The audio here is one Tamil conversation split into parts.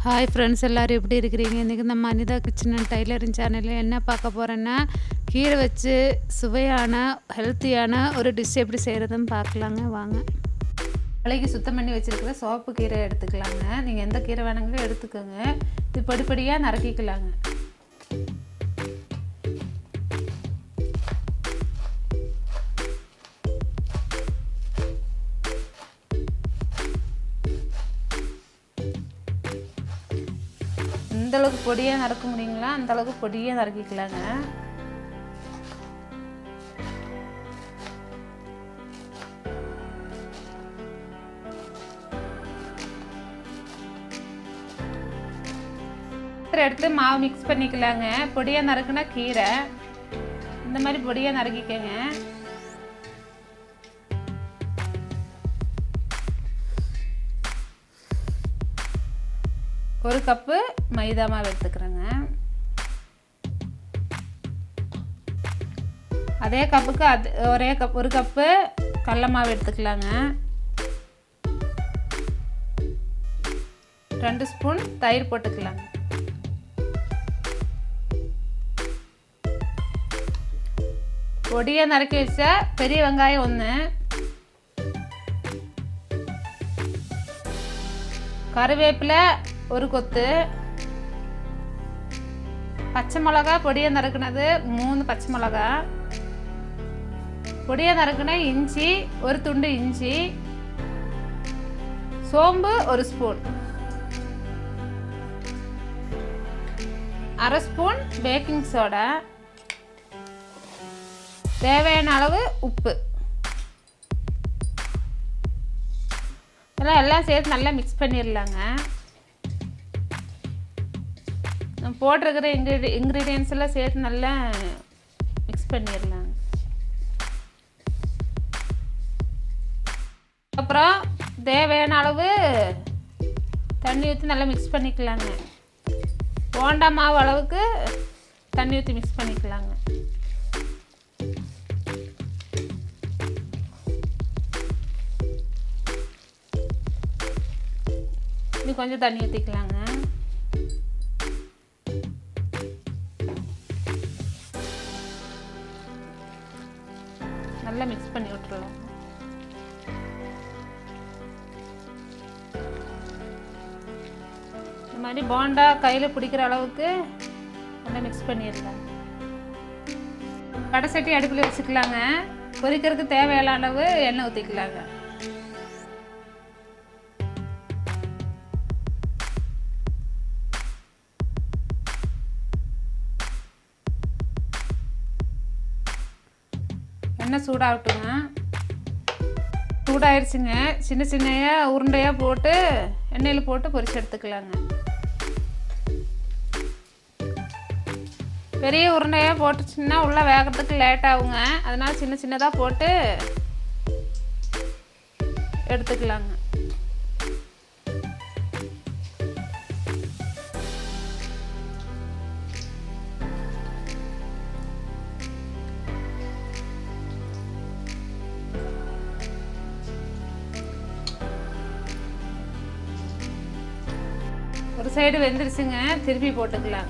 ஹாய் ஃப்ரெண்ட்ஸ், எல்லோரும் எப்படி இருக்கிறீங்க? இன்றைக்கி நம்ம அனிதா கிச்சன் அண்ட் டைலரிங் சேனலில் என்ன பார்க்க போகிறோன்னா, கீரை வச்சு சுவையான ஹெல்த்தியான ஒரு டிஷ் எப்படி செய்கிறதுன்னு பார்க்கலாங்க. வாங்க. தலைக்கு சுத்தம் பண்ணி வச்சுருக்கிற சோப்பு கீரை எடுத்துக்கலாங்க. நீங்கள் எந்த கீரை வேணுங்களோ எடுத்துக்கோங்க. இது படிப்படியாக நறுக்கிக்கலாங்க. இந்தளவுக்கு பொடியாக நறுக்க முடியுங்களா? அந்தளவுக்கு பொடியாக நறுக்கிக்கலாங்க. எடுத்து மாவு மிக்ஸ் பண்ணிக்கலாங்க. பொடியாக நறுக்குனா கீரை இந்த மாதிரி பொடியாக நறுக்கிக்கங்க. ஒரு கப்பு மைதா மாவு எடுத்துக்கிறேங்க. அதே கப்புக்கு ஒரு கப்பு கடலை மாவு எடுத்துக்கலாங்க. 2 ஸ்பூன் தயிர் போட்டுக்கலாங்க. பொடியாக நறுக்கி வச்ச பெரிய வெங்காயம் 1, கருவேப்பிலை ஒரு கொத்து, பச்சை மிளகா பொடியாக நறுக்குனது 3 பச்சை மிளகா, பொடியாக நறுக்குன இஞ்சி ஒரு துண்டு இஞ்சி, சோம்பு 1 ஸ்பூன், 1/2 ஸ்பூன் பேக்கிங் சோடா, தேவையான அளவு உப்பு, எல்லாம் சேர்த்து நல்லா மிக்ஸ் பண்ணிடலாங்க. நம்ம போட்டிருக்கிற இன்க்ரீடியன்ஸ் எல்லாம் சேர்த்து நல்லா மிக்ஸ் பண்ணிடலாங்க. அப்புறம் தேவையான அளவு தண்ணி ஊற்றி நல்லா மிக்ஸ் பண்ணிக்கலாங்க. போண்டா மாவு அளவுக்கு தண்ணி ஊற்றி மிக்ஸ் பண்ணிக்கலாங்க. இன்னும் கொஞ்சம் தண்ணி ஊற்றிக்கலாங்க. நல்லா மிக்ஸ் பண்ணி விட்டுறலாம். இந்த மாதிரி போண்டா கையில் பிடிக்கிற அளவுக்கு நல்லா மிக்ஸ் பண்ணிடலாம். கடை சட்டி அடுப்பில் வச்சுக்கலாங்க. பொரிக்கிறதுக்கு தேவையான அளவு எண்ணெய் ஊற்றிக்கலாங்க. எண்ணெய் சூடாகட்டுங்க. சூடாயிடுச்சுங்க. சின்ன சின்னையாக உருண்டையாக போட்டு எண்ணெயில் போட்டு பொரிச்சு எடுத்துக்கலாங்க. பெரிய உருண்டையாக போட்டுச்சுன்னா உள்ளே வேகிறதுக்கு லேட் ஆகுங்க. அதனால் சின்ன சின்னதாக போட்டு எடுத்துக்கலாங்க. ஒரு சைடு வெந்துருச்சுங்க. திருப்பி போட்டுக்கலாம்.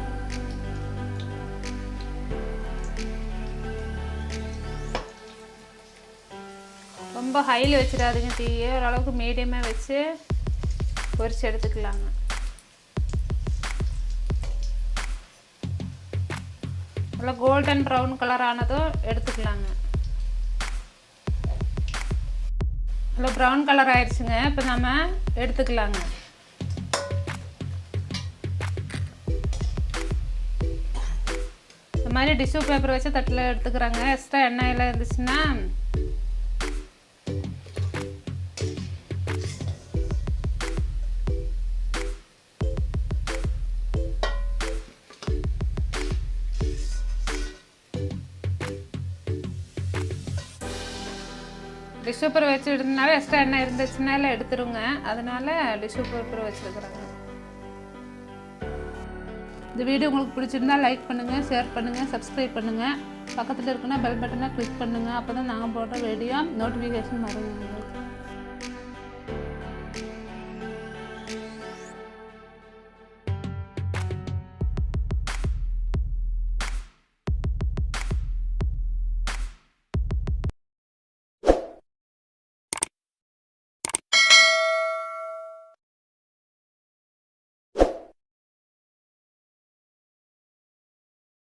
ரொம்ப ஹையில் வச்சிடாதீங்க தீயை. ஓரளவுக்கு மீடியமாக வச்சு பொரிச்சு எடுத்துக்கலாங்க. நல்லா கோல்டன் ப்ரௌன் கலர் ஆனதும் எடுத்துக்கலாங்க. நல்லா ப்ரௌன் கலர் ஆயிடுச்சுங்க. இப்போ நம்ம எடுத்துக்கலாங்க. இந்த மாதிரி டிஷ்யூ பேப்பர் வச்சு தட்டில் எடுத்துக்கிறாங்க. எக்ஸ்ட்ரா எண்ணெயெல்லாம் இருந்துச்சுன்னா டிஷ்யூ பேப்பர் வச்சு எடுத்தனால எக்ஸ்ட்ரா எண்ணெய் இருந்துச்சுன்னா எல்லாம் எடுத்துருங்க. அதனால டிஷ்யூ பேப்பர் வச்சுருக்குறாங்க. இந்த வீடியோ உங்களுக்கு பிடிச்சிருந்தா லைக் பண்ணுங்கள், ஷேர் பண்ணுங்கள், சப்ஸ்கிரைப் பண்ணுங்கள். பக்கத்தில் இருக்குன்னா பெல் பட்டனை கிளிக் பண்ணுங்கள். அப்போ தான் நாங்கள் போடுற வீடியோ நோட்டிஃபிகேஷன் வருங்க.